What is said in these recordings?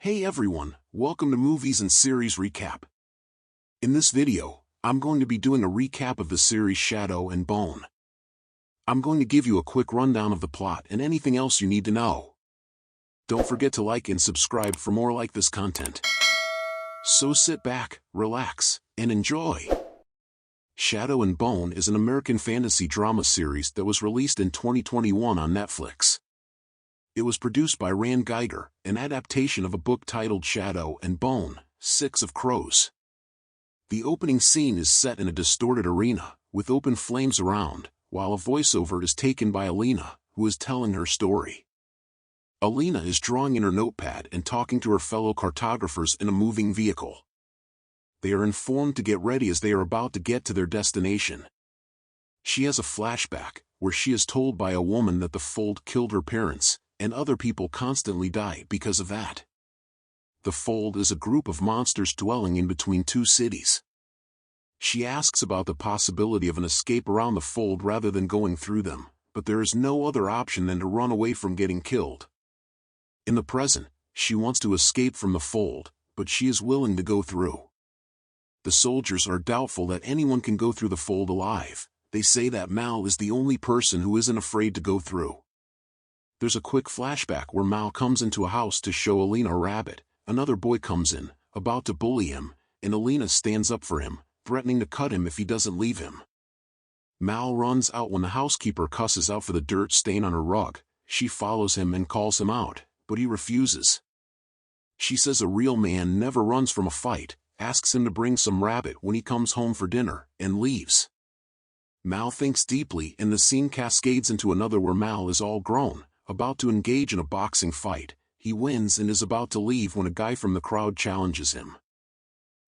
Hey everyone, welcome to Movies and Series Recap. In this video, I'm going to be doing a recap of the series Shadow and Bone. I'm going to give you a quick rundown of the plot and anything else you need to know. Don't forget to like and subscribe for more like this content. So sit back, relax, and enjoy. Shadow and Bone is an American fantasy drama series that was released in 2021 on Netflix. It was produced by Rand Geiger, an adaptation of a book titled Shadow and Bone, 6 of Crows. The opening scene is set in a distorted arena, with open flames around, while a voiceover is taken by Alina, who is telling her story. Alina is drawing in her notepad and talking to her fellow cartographers in a moving vehicle. They are informed to get ready as they are about to get to their destination. She has a flashback, where she is told by a woman that the Fold killed her parents, and other people constantly die because of that. The Fold is a group of monsters dwelling in between two cities. She asks about the possibility of an escape around the Fold rather than going through them, but there is no other option than to run away from getting killed. In the present, she wants to escape from the Fold, but she is willing to go through. The soldiers are doubtful that anyone can go through the Fold alive. They say that Mal is the only person who isn't afraid to go through. There's a quick flashback where Mal comes into a house to show Alina a rabbit. Another boy comes in, about to bully him, and Alina stands up for him, threatening to cut him if he doesn't leave him. Mal runs out when the housekeeper cusses out for the dirt stain on her rug. She follows him and calls him out, but he refuses. She says a real man never runs from a fight, asks him to bring some rabbit when he comes home for dinner, and leaves. Mal thinks deeply and the scene cascades into another where Mal is all grown, about to engage in a boxing fight. He wins and is about to leave when a guy from the crowd challenges him.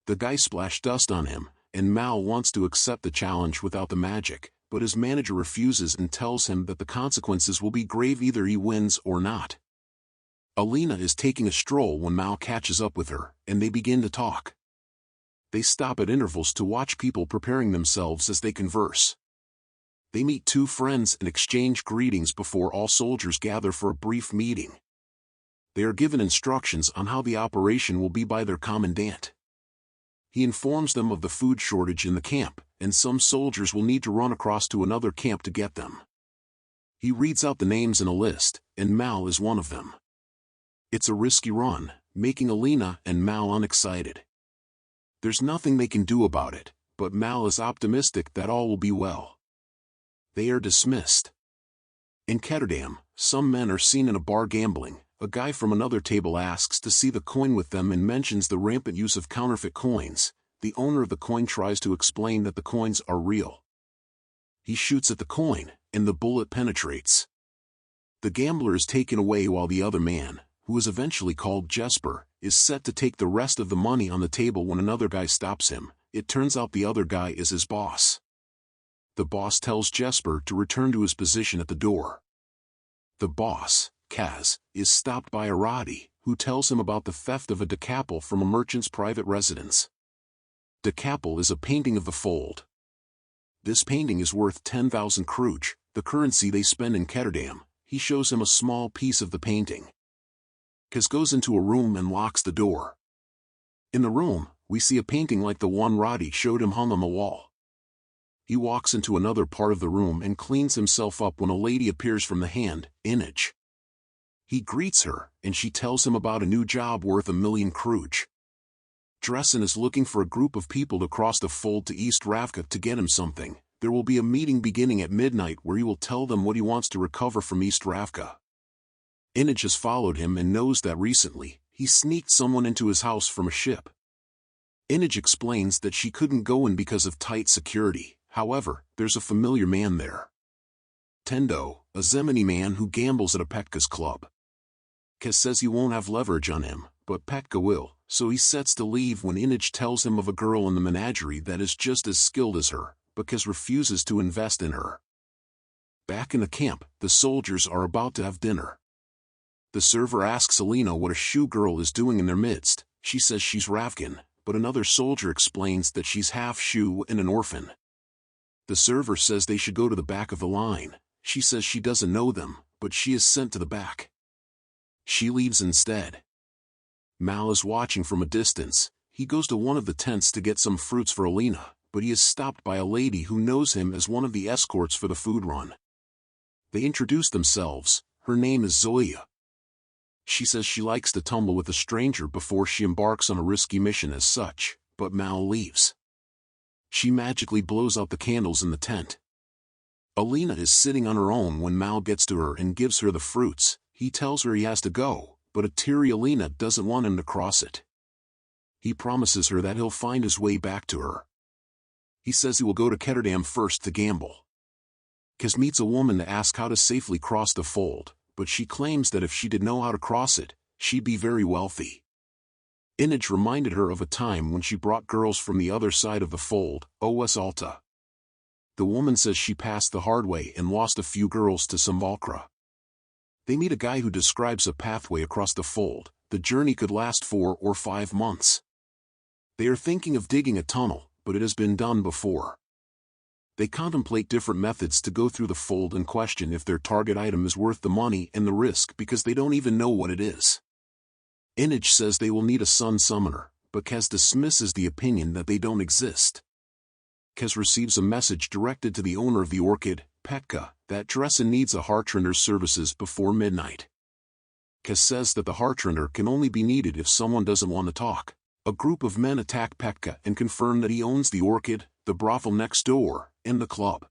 The guy splashed dust on him, and Mal wants to accept the challenge without the magic, but his manager refuses and tells him that the consequences will be grave either he wins or not. Alina is taking a stroll when Mal catches up with her, and they begin to talk. They stop at intervals to watch people preparing themselves as they converse. They meet two friends and exchange greetings before all soldiers gather for a brief meeting. They are given instructions on how the operation will be by their commandant. He informs them of the food shortage in the camp, and some soldiers will need to run across to another camp to get them. He reads out the names in a list, and Mal is one of them. It's a risky run, making Alina and Mal unexcited. There's nothing they can do about it, but Mal is optimistic that all will be well. They are dismissed. In Ketterdam, some men are seen in a bar gambling. A guy from another table asks to see the coin with them and mentions the rampant use of counterfeit coins. The owner of the coin tries to explain that the coins are real. He shoots at the coin, and the bullet penetrates. The gambler is taken away while the other man, who is eventually called Jesper, is set to take the rest of the money on the table when another guy stops him. It turns out the other guy is his boss. The boss tells Jesper to return to his position at the door. The boss, Kaz, is stopped by Arati, who tells him about the theft of a decapel from a merchant's private residence. Decapel is a painting of the Fold. This painting is worth 10,000 kruj, the currency they spend in Ketterdam. He shows him a small piece of the painting. Kaz goes into a room and locks the door. In the room, we see a painting like the one Roddy showed him hung on the wall. He walks into another part of the room and cleans himself up when a lady appears from the hand, Inaj. He greets her, and she tells him about a new job worth 1,000,000 kruj. Dressen is looking for a group of people to cross the Fold to East Ravka to get him something. There will be a meeting beginning at midnight where he will tell them what he wants to recover from East Ravka. Inaj has followed him and knows that recently, he sneaked someone into his house from a ship. Inaj explains that she couldn't go in because of tight security. However, there's a familiar man there. Tendo, a Zemeni man who gambles at a Petka's club. Kaz says he won't have leverage on him, but Petka will, so he sets to leave when Inaj tells him of a girl in the menagerie that is just as skilled as her, but Kaz refuses to invest in her. Back in the camp, the soldiers are about to have dinner. The server asks Alina what a shoe girl is doing in their midst. She says she's Ravkan, but another soldier explains that she's half Shu and an orphan. The server says they should go to the back of the line. She says she doesn't know them, but she is sent to the back. She leaves instead. Mal is watching from a distance. He goes to one of the tents to get some fruits for Alina, but he is stopped by a lady who knows him as one of the escorts for the food run. They introduce themselves. Her name is Zoya. She says she likes to tumble with a stranger before she embarks on a risky mission as such, but Mal leaves. She magically blows out the candles in the tent. Alina is sitting on her own when Mal gets to her and gives her the fruits. He tells her he has to go, but a teary Alina doesn't want him to cross it. He promises her that he'll find his way back to her. He says he will go to Ketterdam first to gamble. Kaz meets a woman to ask how to safely cross the fold, but she claims that if she did know how to cross it, she'd be very wealthy. Inaj reminded her of a time when she brought girls from the other side of the fold, OS Alta. The woman says she passed the hard way and lost a few girls to Samvalkra. They meet a guy who describes a pathway across the fold. The journey could last 4 or 5 months. They are thinking of digging a tunnel, but it has been done before. They contemplate different methods to go through the fold and question if their target item is worth the money and the risk because they don't even know what it is. Inaj says they will need a sun summoner, but Kaz dismisses the opinion that they don't exist. Kaz receives a message directed to the owner of the orchid, Petka, that Dressen needs a heartrender services before midnight. Kaz says that the heartrender can only be needed if someone doesn't want to talk. A group of men attack Petka and confirm that he owns the orchid, the brothel next door, and the club.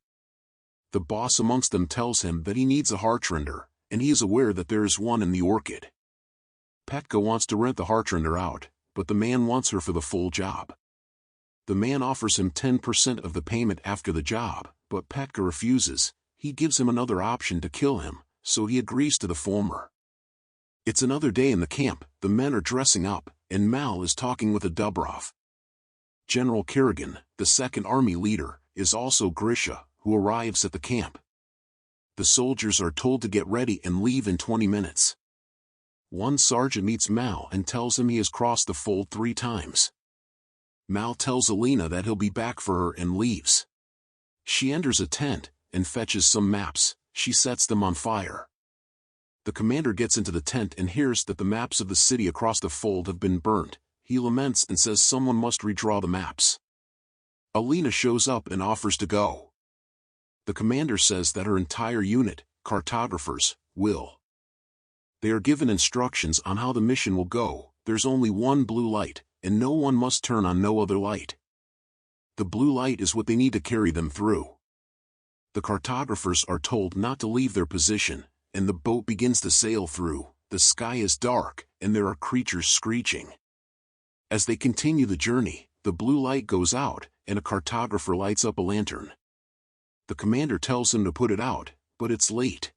The boss amongst them tells him that he needs a heartrender, and he is aware that there is one in the orchid. Petka wants to rent the heartrender out, but the man wants her for the full job. The man offers him 10% of the payment after the job, but Petka refuses. He gives him another option to kill him, so he agrees to the former. It's another day in the camp. The men are dressing up, and Mal is talking with a Dubrov. General Kerrigan, the second army leader, is also Grisha, who arrives at the camp. The soldiers are told to get ready and leave in 20 minutes. One sergeant meets Mal and tells him he has crossed the fold 3 times. Mal tells Alina that he'll be back for her and leaves. She enters a tent and fetches some maps. She sets them on fire. The commander gets into the tent and hears that the maps of the city across the fold have been burnt. He laments and says someone must redraw the maps. Alina shows up and offers to go. The commander says that her entire unit, cartographers, will. They are given instructions on how the mission will go. There's only one blue light, and no one must turn on no other light. The blue light is what they need to carry them through. The cartographers are told not to leave their position, and the boat begins to sail through. The sky is dark, and there are creatures screeching. As they continue the journey, the blue light goes out, and a cartographer lights up a lantern. The commander tells him to put it out, but it's late.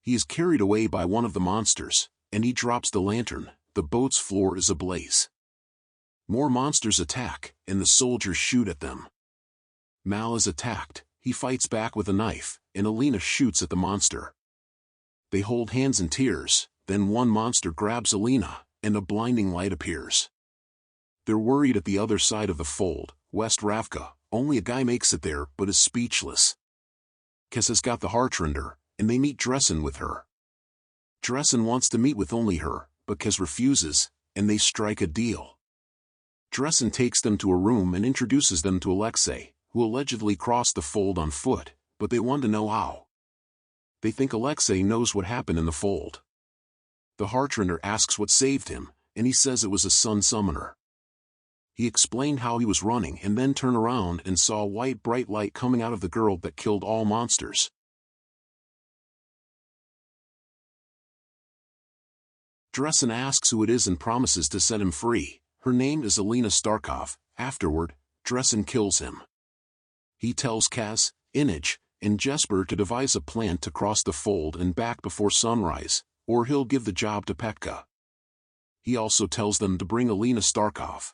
He is carried away by one of the monsters, and he drops the lantern. The boat's floor is ablaze. More monsters attack, and the soldiers shoot at them. Mal is attacked. He fights back with a knife, and Alina shoots at the monster. They hold hands in tears. Then one monster grabs Alina, and a blinding light appears. They're worried at the other side of the fold, West Ravka. Only a guy makes it there but is speechless. Kaz has got the heartrender, and they meet Dressen with her. Dressen wants to meet with only her, but Kaz refuses, and they strike a deal. Dressen takes them to a room and introduces them to Alexei, who allegedly crossed the fold on foot, but they want to know how. They think Alexei knows what happened in the fold. The heartrender asks what saved him, and he says it was a sun summoner. He explained how he was running and then turned around and saw a white bright light coming out of the girl that killed all monsters. Dressen asks who it is and promises to set him free. Her name is Alina Starkov. Afterward, Dressen kills him. He tells Kaz, Inaj, and Jesper to devise a plan to cross the fold and back before sunrise, or he'll give the job to Petka. He also tells them to bring Alina Starkov.